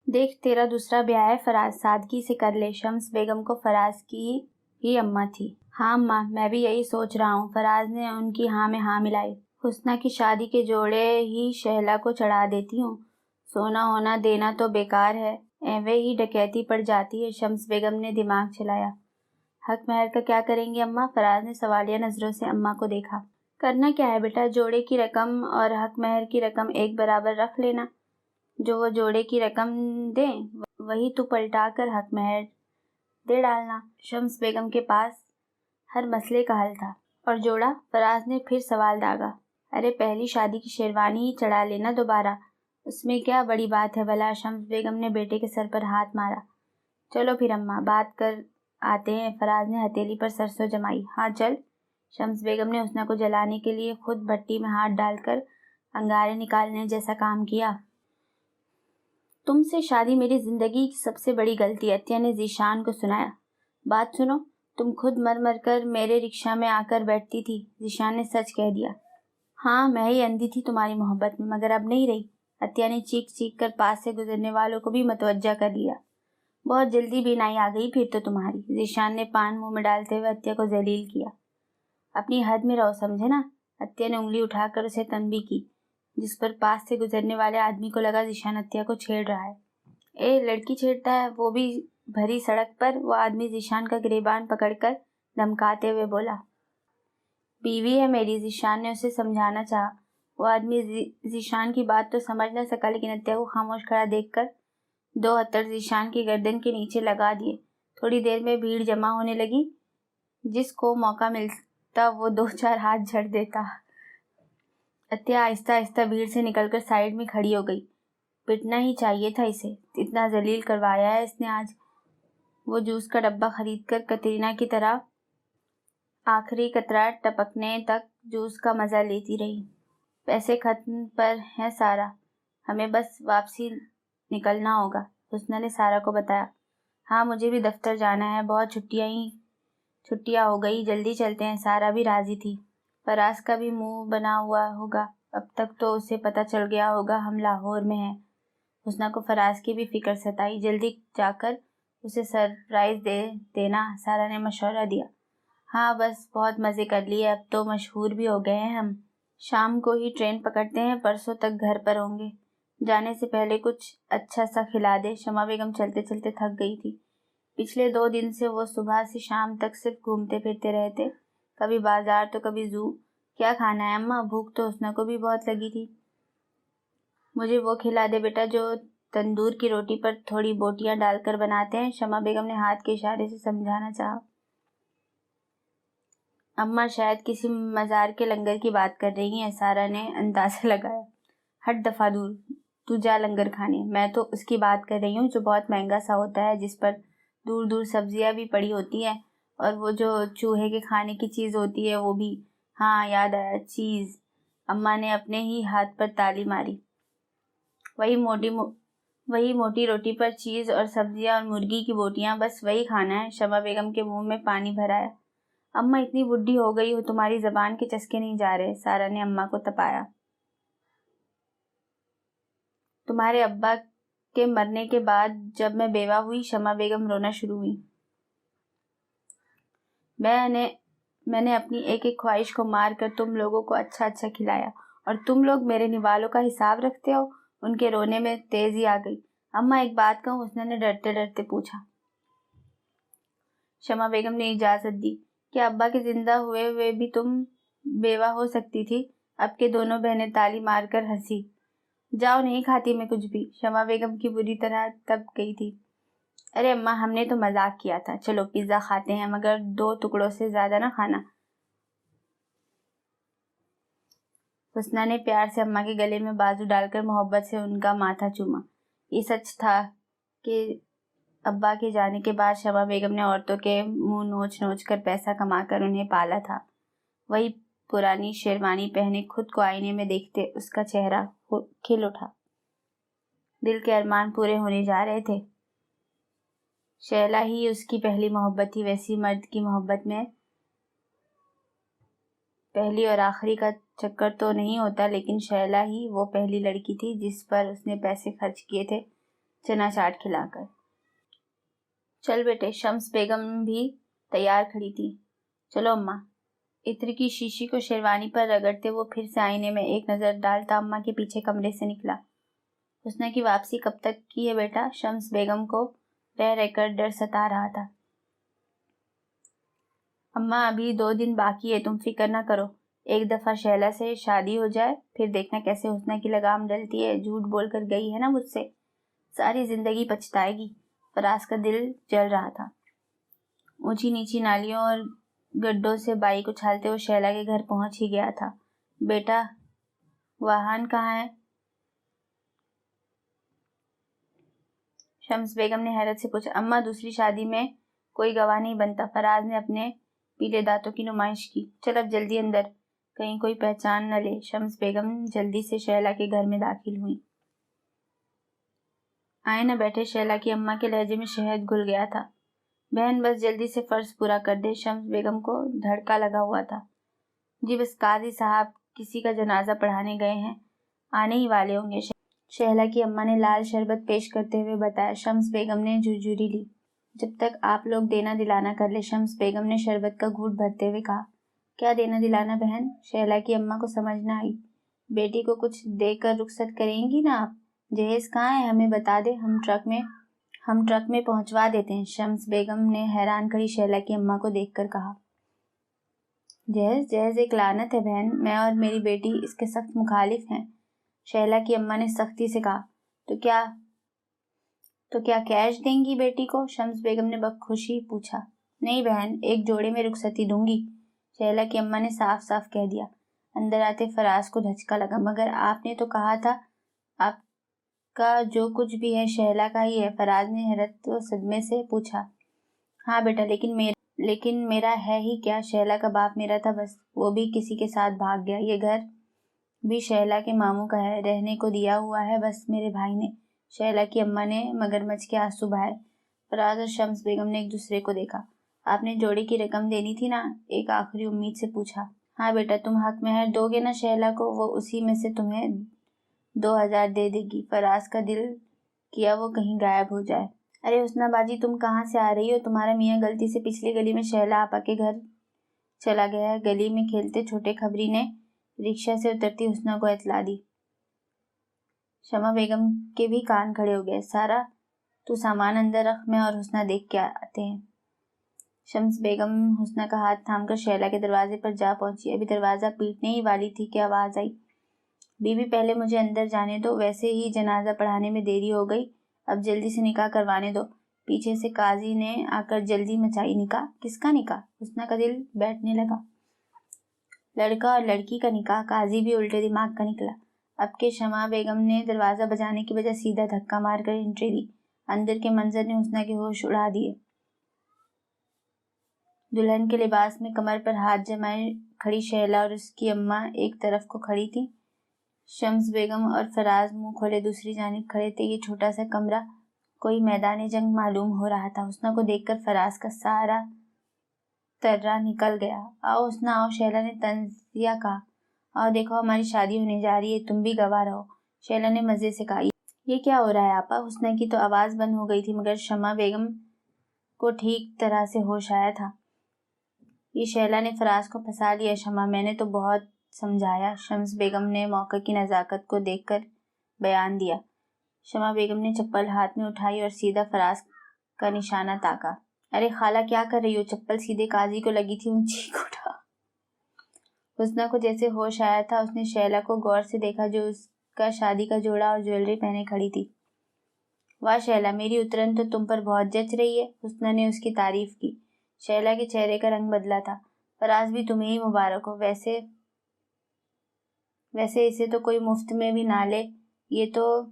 دیکھ تیرا دوسرا بیاہ ہے فراز، سادگی سے کر لے۔ شمس بیگم کو فراز کی ہی اماں تھی۔ ہاں اماں، میں بھی یہی سوچ رہا ہوں، فراز نے ان کی ہاں میں ہاں ملائی۔ حسنہ کی شادی کے جوڑے ہی شہلا کو چڑھا دیتی ہوں، سونا ہونا دینا تو بیکار ہے، ایویں ہی ڈکیتی پڑ جاتی ہے۔ شمس بیگم نے دماغ چلایا۔ حق مہر کا کیا کریں گے اماں؟ فراز نے سوالیہ نظروں سے اماں کو دیکھا۔ کرنا کیا ہے بیٹا، جوڑے کی رقم اور حق مہر کی رقم ایک برابر رکھ لینا، جو وہ جوڑے کی رقم دیں وہی تو پلٹا کر حق مہر دے ڈالنا۔ شمس بیگم کے پاس ہر مسئلے کا حل تھا۔ اور جوڑا؟ فراز نے پھر سوال داغا۔ ارے پہلی شادی کی شیروانی ہی چڑھا لینا دوبارہ، اس میں کیا بڑی بات ہے بھلا؟ شمس بیگم نے بیٹے کے سر پر ہاتھ مارا۔ چلو پھر اماں، بات کر آتے ہیں۔ فراز نے ہتھیلی پر سرسوں جمائی۔ ہاں چل۔ شمس بیگم نے حسنہ کو جلانے کے لیے خود بھٹی میں ہاتھ ڈال کر انگارے نکالنے جیسا کام کیا۔ تم سے شادی میری زندگی کی سب سے بڑی غلطی، عطیہ نے ذیشان کو سنایا۔ بات سنو، تم خود مر مر کر میرے رکشہ میں آ کر بیٹھتی تھی، ذیشان نے سچ کہہ دیا۔ ہاں میں ہی اندھی تھی تمہاری محبت میں، مگر اب نہیں رہی، عطیہ نے چیخ چیخ کر پاس سے گزرنے والوں کو بھی متوجہ کر لیا۔ بہت جلدی بینائی آ گئی پھر تو تمہاری، ذیشان نے پان منہ میں ڈالتے ہوئے عطیہ کو ذلیل کیا۔ اپنی حد میں رہو سمجھے نا، عطیہ نے انگلی اٹھا کر اسے تنبیہ کی، جس پر پاس سے گزرنے والے آدمی کو لگا ذیشان عطیہ کو چھیڑ رہا ہے۔ اے لڑکی چھیڑتا ہے، وہ بھی بھری سڑک پر؟ وہ آدمی ذیشان کا گریبان پکڑ کر دھمکاتے ہوئے بولا۔ بیوی ہے میری، ذیشان نے اسے سمجھانا چاہا۔ وہ آدمی ذیشان کی بات تو سمجھ نہ سکا، لیکن عطیہ کو خاموش کھڑا دیکھ کر دو ہتھڑ ذیشان کی گردن کے نیچے لگا دیے۔ تھوڑی دیر میں بھیڑ جمع ہونے لگی، جس کو موقع ملتا وہ دو چار ہاتھ جھڑ دیتا۔ عطیہ آہستہ آہستہ بھیڑ سے نکل کر سائیڈ میں کھڑی ہو گئی۔ پٹنا ہی چاہیے تھا اسے، اتنا ذلیل کروایا ہے اس نے آج۔ وہ جوس کا ڈبہ خرید کر کترینہ کی طرح آخری قطرہ ٹپکنے تک جوس کا مزہ لیتی رہی۔ پیسے ختم پر ہیں سارا، ہمیں بس واپسی نکلنا ہوگا، حسنہ نے سارا کو بتایا۔ ہاں مجھے بھی دفتر جانا ہے، بہت چھٹیاں ہو گئی، جلدی چلتے ہیں۔ سارا بھی راضی تھی۔ فراز کا بھی منہ بنا ہوا ہوگا، اب تک تو اسے پتہ چل گیا ہوگا ہم لاہور میں ہیں۔ حسنہ کو فراز کی بھی فکر ستائی۔ جلدی جا کر اسے سرپرائز دے دینا، سارا نے مشورہ دیا۔ ہاں بس بہت مزے کر لیے، اب تو مشہور بھی ہو گئے ہیں ہم۔ شام کو ہی ٹرین پکڑتے ہیں، پرسوں تک گھر پر ہوں گے۔ جانے سے پہلے کچھ اچھا سا کھلا دے۔ شمع بیگم چلتے چلتے تھک گئی تھی۔ پچھلے 2 دن سے وہ صبح سے شام تک صرف گھومتے پھرتے رہتے، کبھی بازار تو کبھی زو۔ کیا کھانا ہے اماں؟ بھوک تو حسنہ کو بھی بہت لگی تھی۔ مجھے وہ کھلا دے بیٹا جو تندور کی روٹی پر تھوڑی بوٹیاں ڈال کر بناتے ہیں، شمع بیگم نے ہاتھ کے اشارے سے سمجھانا چاہا۔ اماں شاید کسی مزار کے لنگر کی بات کر رہی ہیں، سارا نے اندازہ لگایا۔ ہٹ دفعہ دور، تو جا لنگر کھانے، میں تو اس کی بات کر رہی ہوں جو بہت مہنگا سا ہوتا ہے، جس پر دور دور سبزیاں بھی پڑی ہوتی ہیں، اور وہ جو چوہے کے کھانے کی چیز ہوتی ہے وہ بھی۔ ہاں یاد آیا، چیز۔ اماں نے اپنے ہی ہاتھ پر تالی ماری۔ وہی موٹی روٹی پر چیز اور سبزیاں اور مرغی کی بوٹیاں، بس وہی کھانا ہے۔ شمع بیگم کے منہ میں پانی بھر آیا۔ اماں اتنی بڈھی ہو گئی ہو، تمہاری زبان کے چسکے نہیں جا رہے، سارا نے اماں کو تپایا۔ تمہارے ابا کے مرنے کے بعد جب میں بیوہ ہوئی، شمع بیگم رونا شروع ہوئی۔ میں نے اپنی ایک ایک خواہش کو مار کر تم لوگوں کو اچھا اچھا کھلایا، اور تم لوگ میرے نوالوں کا حساب رکھتے ہو۔ ان کے رونے میں تیزی آ گئی۔ اماں ایک بات کہوں؟ حسنہ نے ڈرتے ڈرتے پوچھا۔ شمع بیگم نے اجازت دی۔ کیا ابا کے زندہ ہوئے بھی تم بیوہ ہو سکتی تھی؟ اب کے دونوں بہنیں تالی مار کر ہنسی۔ جاؤ، نہیں کھاتی میں کچھ بھی، شمع بیگم کی بری طرح تپ گئی تھی۔ ارے اماں ہم نے تو مذاق کیا تھا، چلو پیزا کھاتے ہیں، مگر 2 ٹکڑوں سے زیادہ نہ کھانا۔ حسنہ نے پیار سے اماں کے گلے میں بازو ڈال کر محبت سے ان کا ماتھا چوما۔ یہ سچ تھا کہ ابا کے جانے کے بعد شمع بیگم نے عورتوں کے منہ نوچ نوچ کر پیسہ کما کر انہیں پالا تھا۔ وہی پرانی شیروانی پہنے خود کو آئینے میں دیکھتے اس کا چہرہ کھل اٹھا۔ دل کے ارمان پورے ہونے جا رہے تھے۔ شہلا ہی اس کی پہلی محبت تھی، ویسی مرد کی محبت میں پہلی اور آخری کا چکر تو نہیں ہوتا، لیکن شہلا ہی وہ پہلی لڑکی تھی جس پر اس نے پیسے خرچ کیے تھے چنا چاٹ کھلا کر۔ چل بیٹے، شمس بیگم بھی تیار کھڑی تھی۔ چلو اماں۔ عطر کی شیشی کو شیروانی پر رگڑتے وہ پھر سے آئینے میں ایک نظر ڈالتا اماں کے پیچھے کمرے سے نکلا۔ حسنہ کی واپسی کب تک کی ہے بیٹا؟ شمس بیگم کو رہ رہ کر ڈر ستا رہا تھا۔ اماں ابھی 2 دن باقی ہے، تم فکر نہ کرو۔ ایک دفعہ شہلا سے شادی ہو جائے پھر دیکھنا کیسے حسنہ کی لگام ڈلتی ہے۔ جھوٹ بول کر گئی ہے نا مجھ سے، ساری زندگی پچھتائے گی۔ فراز کا دل جل رہا تھا۔ اونچی نیچی نالیوں اور گڈھوں سے بائک اچھالتے وہ شہلا کے گھر پہنچ ہی گیا تھا۔ بیٹا واہن کہاں ہے؟ شمس بیگم نے حیرت سے پوچھا۔ اماں دوسری شادی میں کوئی گواہ نہیں بنتا، فراز نے اپنے پیلے دانتوں کی نمائش کی۔ چل اب جلدی اندر، کہیں کوئی پہچان نہ لے۔ شمس بیگم جلدی سے شہلا کے گھر میں داخل ہوئی۔ آئے نہ بیٹھے، شہلا کی اماں کے لہجے میں شہد گھل گیا تھا۔ بہن بس جلدی سے فرض پورا کر دے۔ شمس بیگم کو دھڑکا لگا ہوا تھا۔ جی بس قاضی صاحب کسی کا جنازہ پڑھانے گئے ہیں، آنے ہی والے ہوں گے، شہلا کی اماں نے لال شربت پیش کرتے ہوئے بتایا۔ شمس بیگم نے جھرجھری لی۔ جب تک آپ لوگ دینا دلانا کر لے، شمس بیگم نے شربت کا گھونٹ بھرتے ہوئے کہا۔ کیا دینا دلانا بہن؟ شہلا کی اماں کو سمجھ نہ آئی۔ بیٹی کو کچھ دے کر رخصت کریں گی نا آپ؟ جہیز کہاں ہے ہمیں بتا دے، ہم ٹرک میں پہنچوا دیتے ہیں، شمس بیگم نے حیران کھڑی شہلا کی اماں کو دیکھ کر کہا۔ جہیز ایک لعنت ہے بہن، میں اور میری بیٹی اس کے سخت مخالف ہیں، شہلا کی اماں نے سختی سے کہا۔ تو کیا کیش دیں گی بیٹی کو؟ شمس بیگم نے بخوشی پوچھا۔ نہیں بہن، ایک جوڑے میں رخصتی دوں گی، شہلا کی اماں نے صاف صاف کہہ دیا۔ اندر آتے فراز کو دھچکا لگا۔ مگر آپ نے تو کہا تھا آپ کا جو کچھ بھی ہے شہلا کا ہی ہے، فراز نے حیرت و صدمے سے پوچھا۔ ہاں بیٹا، لیکن میرا ہے ہی کیا، شہلا کا باپ میرا تھا بس، وہ بھی کسی کے ساتھ بھاگ گیا۔ یہ گھر بھی شہلا کے ماموں کا ہے، رہنے کو دیا ہوا ہے بس میرے بھائی نے، شہلا کی اماں نے مگرمچھ کے آنسو بہائے۔ فراز اور شمس بیگم نے ایک دوسرے کو دیکھا۔ آپ نے جوڑے کی رقم دینی تھی نا؟ ایک آخری امید سے پوچھا۔ ہاں بیٹا، تم حق مہر دو گے نا شہلا کو، وہ اسی میں سے تمہیں 2000 دے دے گی۔ فراز کا دل کیا وہ کہیں غائب ہو جائے۔ ارے حسنہ باجی، تم کہاں سے آ رہی ہو؟ تمہارا میاں غلطی سے پچھلی گلی میں شہلا آپا کے گھر چلا گیا ہے۔ گلی میں کھیلتے چھوٹے خبری نے رکشہ سے اترتی حسنہ کو اطلاع دی۔ شمع بیگم کے بھی کان کھڑے ہو گئے۔ سارا تو سامان اندر رکھ، میں اور حسنہ دیکھ کے آتے ہیں۔ شمس بیگم حسنہ کا ہاتھ تھام کر شہلا کے دروازے پر جا پہنچی۔ ابھی دروازہ پیٹنے ہی والی تھی کہ آواز آئی۔ بی بی پہلے مجھے اندر جانے دو، ویسے ہی جنازہ پڑھانے میں دیری ہو گئی، اب جلدی سے نکاح کروانے دو۔ پیچھے سے قاضی نے آ کر جلدی مچائی۔ نکاح؟ کس کا نکاح؟ حسنہ کا دل بیٹھنے لگا۔ لڑکا اور لڑکی کا نکاح؟ قاضی بھی الٹے دماغ کا نکلا۔ اب کہ شمع بیگم نے دروازہ بجانے کی بجائے سیدھا دھکا مار کر انٹری دی، اندر کے منظر نے حسنہ کے ہوش اڑا دیے۔ دلہن کے لباس میں کمر پر ہاتھ جمائے کھڑی شہلا اور اس کی اماں ایک طرف کو کھڑی تھی، شمس بیگم اور فراز منہ کھولے دوسری جانب کھڑے تھے۔ یہ چھوٹا سا کمرہ کوئی میدان جنگ معلوم ہو رہا تھا۔ حسنہ کو دیکھ کر فراز کا سارا ترا نکل گیا۔ آؤ حسنہ آؤ، شہلا نے طنزیہ کہا۔ آؤ دیکھو ہماری شادی ہونے جا رہی ہے، تم بھی گواہ رہو، شہلا نے مزے سے کہا۔ یہ کیا ہو رہا ہے آپا؟ حسنہ کی تو آواز بند ہو گئی تھی، مگر شمع بیگم کو ٹھیک طرح سے ہوش آیا تھا۔ یہ شہلا نے فراز کو پھنسا لیا شمع، میں نے تو بہت سمجھایا، شمس بیگم نے موقع کی نزاکت کو دیکھ کر بیان دیا۔ شمع بیگم نے چپل ہاتھ میں اٹھائی اور سیدھا فراز کا نشانہ تاکا۔ ارے خالہ کیا کر رہی ہو؟ چپل سیدھے قاضی کو لگی تھی، اونچی اٹھا۔ حسنہ کو جیسے ہوش آیا تھا، اس نے شہلا کو غور سے دیکھا جو اس کا شادی کا جوڑا اور جویلری پہنے کھڑی تھی۔ واہ شہلا، میری اترن تو تم پر بہت جچ رہی ہے، حسنہ نے اس کی تعریف کی۔ شہلا کے چہرے کا رنگ بدلا تھا۔ فراز بھی تمہیں ہی مبارک ہو، ویسے اسے تو کوئی مفت میں بھی نہ لے، یہ تو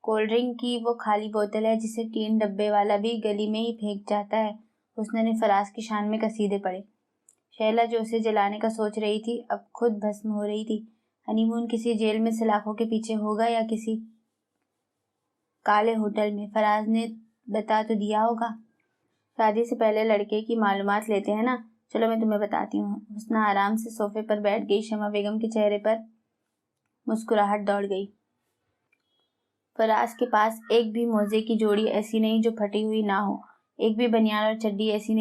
کولڈ ڈرنک کی وہ خالی بوتل ہے جسے ٹین ڈبے والا بھی گلی میں ہی پھینک جاتا ہے۔ حسنہ نے فراز کی شان میں قصیدے پڑھے۔ شہلا جو اسے جلانے کا سوچ رہی تھی اب خود بھسم ہو رہی تھی۔ ہنی مون کسی جیل میں سلاخوں کے پیچھے ہوگا یا کسی کالے ہوٹل میں، فراز نے بتا تو دیا ہوگا۔ شادی سے پہلے لڑکے کی معلومات لیتے ہیں نا، چلو میں تمہیں بتاتی ہوں۔ حسنہ آرام سے صوفے پر بیٹھ گئی۔ شمع بیگم کے چہرے پر مسکراہٹ دوڑ گئی۔ فراز کے پاس ایک بھی موزے کی جوڑی ایسی نہیں جو پھٹی ہوئی نہ ہو، ایک بھی بنیان اور چڈی ایسی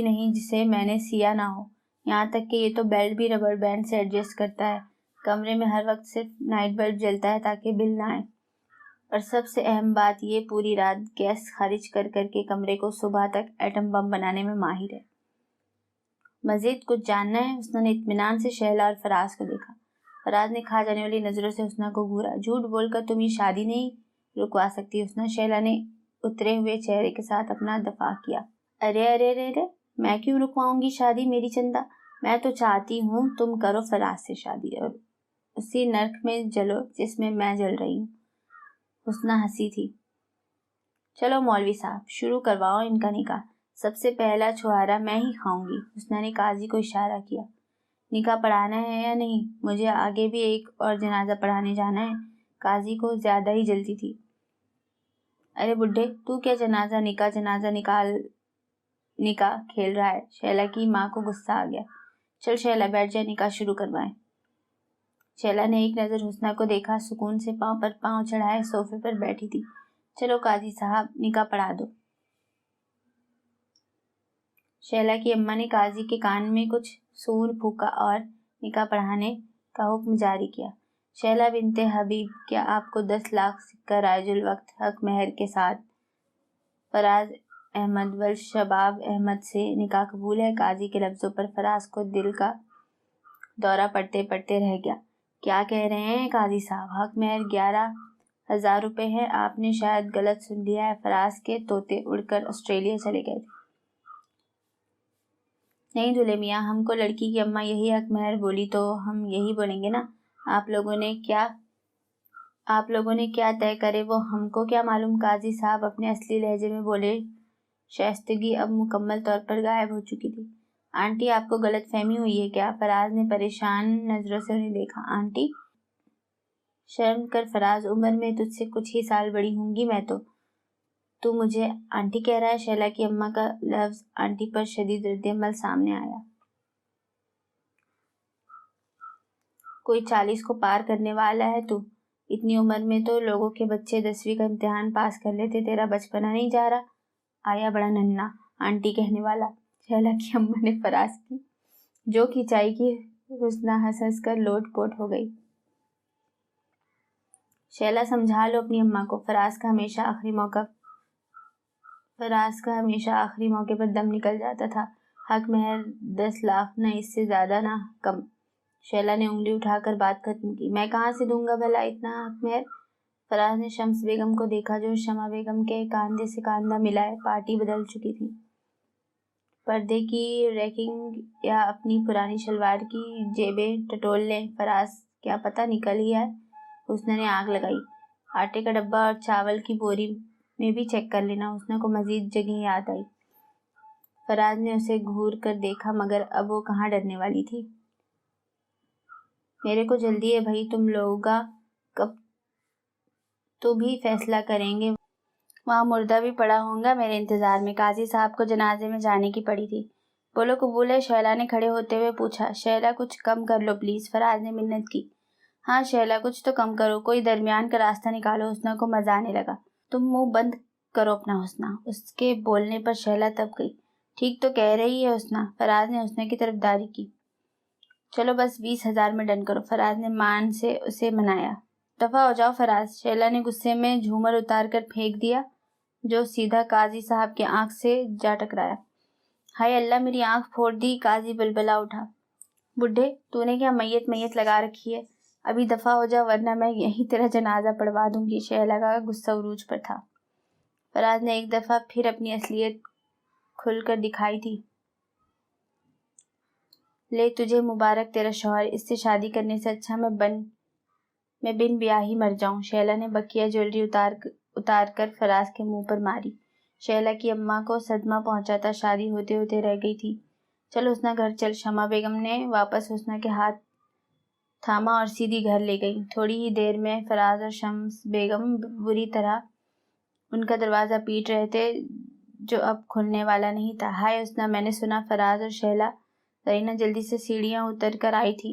نہیں جسے میں نے سیا نہ ہو، یہاں تک کہ یہ تو بیلٹ بھی ربڑ بینڈ سے ایڈجسٹ کرتا ہے۔ کمرے میں ہر وقت صرف نائٹ بلب جلتا ہے تاکہ بل نہ آئے، اور سب سے اہم بات یہ پوری رات گیس خارج کر کے کمرے کو صبح تک ایٹم بم بنانے میں ماہر ہے۔ مزید کچھ جاننا ہے؟ حسنہ نے اطمینان سے شہلا اور فراز کو دیکھا۔ فراز نے کھا جانے والی نظروں سے حسنہ کو گھورا۔ جھوٹ بول کر تم یہ شادی نہیں رکوا سکتی حسنہ، شہلا نے اترے ہوئے چہرے کے ساتھ اپنا دفاع کیا۔ ارے ارے ارے ارے، میں کیوں رکواؤں گی شادی میری چندہ؟ میں تو چاہتی ہوں تم کرو فراز سے شادی اور اسی نرک میں جلو جس میں میں جل رہی ہوں۔ حسنہ ہنسی تھی۔ چلو مولوی صاحب، شروع کرواؤ ان کا نکاح، سب سے پہلا چھہارا میں ہی کھاؤں گی۔ حسنہ نے قاضی کو اشارہ کیا۔ نکاح پڑھانا ہے یا نہیں؟ مجھے آگے بھی ایک اور جنازہ پڑھانے جانا ہے۔ قاضی کو زیادہ ہی جلدی تھی۔ ارے بڈھے، تو کیا جنازہ نکاح کھیل رہا ہے؟ شہلا کی ماں کو غصہ آ گیا۔ چل شہلا بیٹھ جائے، نکاح شروع کروائیں۔ شہلا نے ایک نظر حسنہ کو دیکھا، سکون سے پاؤں پر پاؤں چڑھائے صوفے پر بیٹھی تھی۔ چلو قاضی صاحب، نکاح پڑھا دو۔ شہلا کی اماں نے قاضی کے کان میں کچھ سور پھونکا اور نکاح پڑھانے کا حکم جاری کیا۔ شہلا بنت حبیب، کیا آپ کو 10 لاکھ سکہ رائج الوقت حق مہر کے ساتھ فراز احمد والشباب احمد سے نکاح قبول ہے؟ قاضی کے لفظوں پر فراز کو دل کا دورہ پڑتے رہ گیا۔ کیا کہہ رہے ہیں قاضی صاحب؟ حق مہر 11,000 روپے ہے۔ آپ نے شاید غلط سن لیا ہے۔ فراز کے طوطے اڑ کر آسٹریلیا چلے گئے تھے۔ نہیں دولہے میاں، ہم کو لڑکی کی اماں یہی حق مہر بولی تو ہم یہی بولیں گے نا۔ آپ لوگوں نے کیا طے کرے وہ ہم کو کیا معلوم؟ قاضی صاحب اپنے اصلی لہجے میں بولے۔ شائستگی اب مکمل طور پر غائب ہو چکی تھی۔ آنٹی، آپ کو غلط فہمی ہوئی ہے کیا؟ فراز نے پریشان نظروں سے انہیں دیکھا۔ آنٹی؟ شرم کر فراز، عمر میں تجھ سے کچھ ہی سال بڑی ہوں گی میں تو مجھے آنٹی کہہ رہا ہے؟ شہلا کی اماں کا لفظ آنٹی پر شدید رد عمل سامنے آیا۔ کوئی 40 کو پار کرنے والا ہے تو؟ اتنی عمر میں تو لوگوں کے بچے 10ویں کا امتحان پاس کر لیتے، تیرا بچپنا نہیں جا رہا؟ آیا بڑا ننھا آنٹی کہنے والا۔ شہلا کی اماں نے فراز کی جو کھینچائی کی، حسنہ ہنس کر لوٹ پوٹ ہو گئی۔ شہلا سمجھا لو اپنی اماں کو، فراز کا ہمیشہ آخری موقع پر دم نکل جاتا تھا۔ حق مہر 10 لاکھ، نہ اس سے زیادہ نہ کم۔ شہلا نے انگلی اٹھا کر بات ختم کی۔ میں کہاں سے دوں گا بھلا اتنا حق مہر؟ فراز نے شمس بیگم کو دیکھا جو شمع بیگم کے کاندھے سے کاندھا ملائے پارٹی بدل چکی تھی۔ پردے کی ریکنگ یا اپنی پرانی شلوار کی جیبیں ٹٹول لیں، فراز کیا پتہ نکل ہی آئے۔ حسنہ نے آگ لگائی۔ آٹے کا ڈبہ اور چاول کی بوری میں بھی چیک کر لینا۔ حسنہ کو مزید جگہیں یاد آئی۔ فراز نے اسے گھور کر دیکھا، مگر اب وہ کہاں ڈرنے والی تھی۔ میرے کو جلدی ہے بھائی، تم لوگا کب تو بھی فیصلہ کریں گے؟ وہاں مردہ بھی پڑا ہوگا میرے انتظار میں۔ قاضی صاحب کو جنازے میں جانے کی پڑی تھی۔ بولو قبول ہے؟ شہلا نے کھڑے ہوتے ہوئے پوچھا۔ شہلا کچھ کم کر لو پلیز، فراز نے منت کی۔ ہاں شہلا، کچھ تو کم کرو، کوئی درمیان کا راستہ نکالو۔ حسنہ کو مزہ آنے لگا۔ تم منہ بند کرو اپنا حسنہ۔ اس کے بولنے پر شہلا تب گئی۔ ٹھیک تو کہہ رہی ہے حسنہ، فراز نے حسنہ کی طرف داری کی۔ چلو بس 20,000 میں ڈن کرو، فراز نے مان سے اسے منایا۔ دفع ہو جاؤ فراز، شہلا نے غصے میں جھومر اتار کر پھینک دیا جو سیدھا قاضی صاحب کی آنکھ سے جا ٹکرایا۔ ہائے اللہ، میری آنکھ پھوڑ دی، قاضی بلبلا اٹھا۔ بڈھے، تو نے کیا میت لگا رکھی ہے؟ ابھی دفع ہو جا ورنہ میں یہی تیرا جنازہ پڑھوا دوں گی۔ شہلا کا غصہ عروج پر تھا۔ فراز نے ایک دفعہ پھر اپنی اصلیت کھل کر دکھائی تھی۔ لے تجھے مبارک تیرا شوہر، اس سے شادی کرنے سے اچھا میں بن بیاہی مر جاؤں۔ شہلا نے بقیہ جویلری اتار کر فراز کے منہ پر ماری۔ شہلا کی اماں کو صدمہ پہنچا تھا، شادی ہوتے ہوتے رہ گئی تھی۔ چل حسنہ گھر چل۔ شمع بیگم نے واپس حسنہ کے ہاتھ تھاما اور سیدھی گھر لے گئی۔ تھوڑی ہی دیر میں فراز اور شمس بیگم بری طرح ان کا دروازہ پیٹ رہے تھے جو اب کھلنے والا نہیں تھا۔ ہائے حسنہ، میں نے سنا فراز اور شہلا زرینہ جلدی سے سیڑھیاں اتر کر آئی تھی۔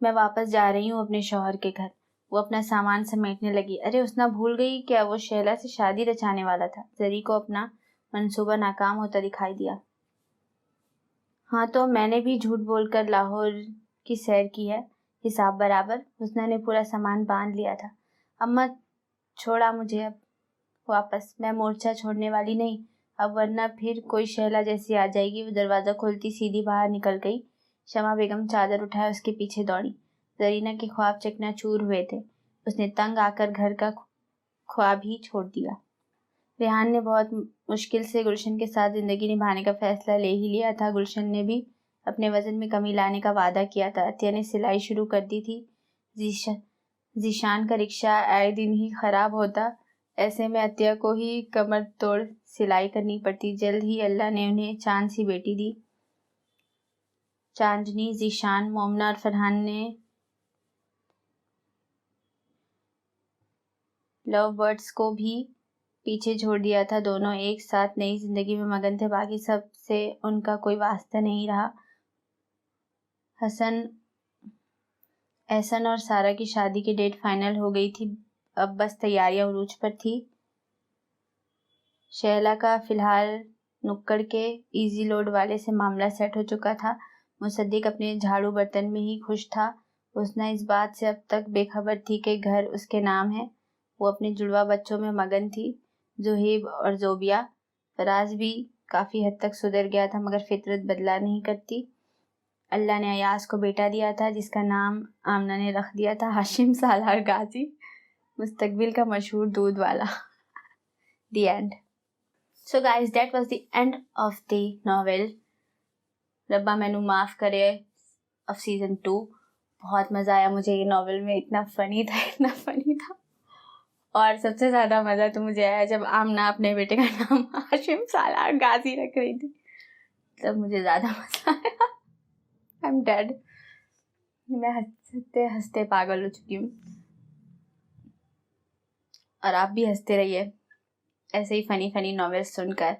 میں واپس جا رہی ہوں اپنے شوہر کے گھر۔ وہ اپنا سامان سمیٹنے لگی۔ ارے حسنہ بھول گئی کیا وہ شیلا سے شادی رچانے والا تھا؟ زری کو اپنا منصوبہ ناکام ہوتا دکھائی دیا۔ ہاں تو میں نے بھی جھوٹ بول کر لاہور کی سیر کی ہے، حساب برابر۔ حسنہ نے پورا سامان باندھ لیا تھا۔ اماں چھوڑا مجھے اب واپس، میں مورچہ چھوڑنے والی نہیں اب، ورنہ پھر کوئی شیلا جیسی آ جائے گی۔ وہ دروازہ کھولتی سیدھی باہر نکل گئی۔ شمع بیگم چادر اٹھائے اس کے پیچھے دوڑی۔ زرینہ کے خواب چکنا چور ہوئے تھے۔ اس نے تنگ آ کر گھر کا خواب ہی چھوڑ دیا۔ ریحان نے بہت مشکل سے گلشن کے ساتھ زندگی نبھانے کا فیصلہ لے ہی لیا تھا۔ گلشن نے بھی اپنے وزن میں کمی لانے کا وعدہ کیا تھا۔ عطیہ نے سلائی شروع کر دی تھی۔ ذیشان کا رکشہ آئے دن ہی خراب ہوتا، ایسے میں عطیہ کو ہی کمر توڑ سلائی کرنی پڑتی۔ جلد ہی اللہ نے انہیں چاند سی بیٹی دی۔ چاندنی، ذیشان، مومنہ اور فرحان نے لو برڈز کو بھی پیچھے چھوڑ دیا تھا۔ دونوں ایک ساتھ نئی زندگی میں مگن تھے، باقی سب سے ان کا کوئی واسطہ نہیں رہا۔ احسن اور سارہ کی شادی کی ڈیٹ فائنل ہو گئی تھی، اب بس تیاریاں عروج پر تھی۔ شیلا کا فی الحال نکڑ کے ایزی لوڈ والے سے معاملہ سیٹ ہو چکا تھا۔ مصدق اپنے جھاڑو برتن میں ہی خوش تھا۔ حسنہ اس بات سے اب تک بے خبر تھی کہ گھر اس کے نام ہے۔ وہ اپنے جڑواں بچوں میں مگن تھی، زہیب اور زوبیہ۔ فراز بھی کافی حد تک سدھر گیا تھا، مگر فطرت بدلا نہیں کرتی۔ اللہ نے ایاز کو بیٹا دیا تھا جس کا نام آمنہ نے رکھ دیا تھا ہاشم سالار غازی، مستقبل کا مشہور دودھ والا۔ The end. So guys, that was the end of the novel. ربا مینو معاف کرے of season 2. بہت مزہ آیا مجھے یہ ناول میں، اتنا فنی تھا اور سب سے زیادہ مزہ تو مجھے آیا جب آمنہ اپنے بیٹے کا نام ہاشم سالار غازی رکھ رہی تھی، تب مجھے زیادہ مزہ آیا۔ I'm dead. میں ہنستے ہنستے پاگل ہو چکی ہوں، اور آپ بھی ہنستے رہیے ایسے ہی فنی ناولس سن کر۔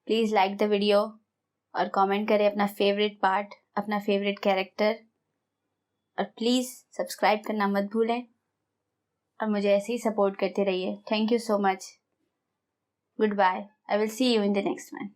پلیز لائک دا ویڈیو اور کامنٹ کریں اپنا فیوریٹ پارٹ، اپنا فیوریٹ کیریکٹر، اور پلیز سبسکرائب کرنا مت بھولیں، اور مجھے ایسے ہی سپورٹ کرتے رہیے۔ Thank you so much. Goodbye. I will see you in the next one.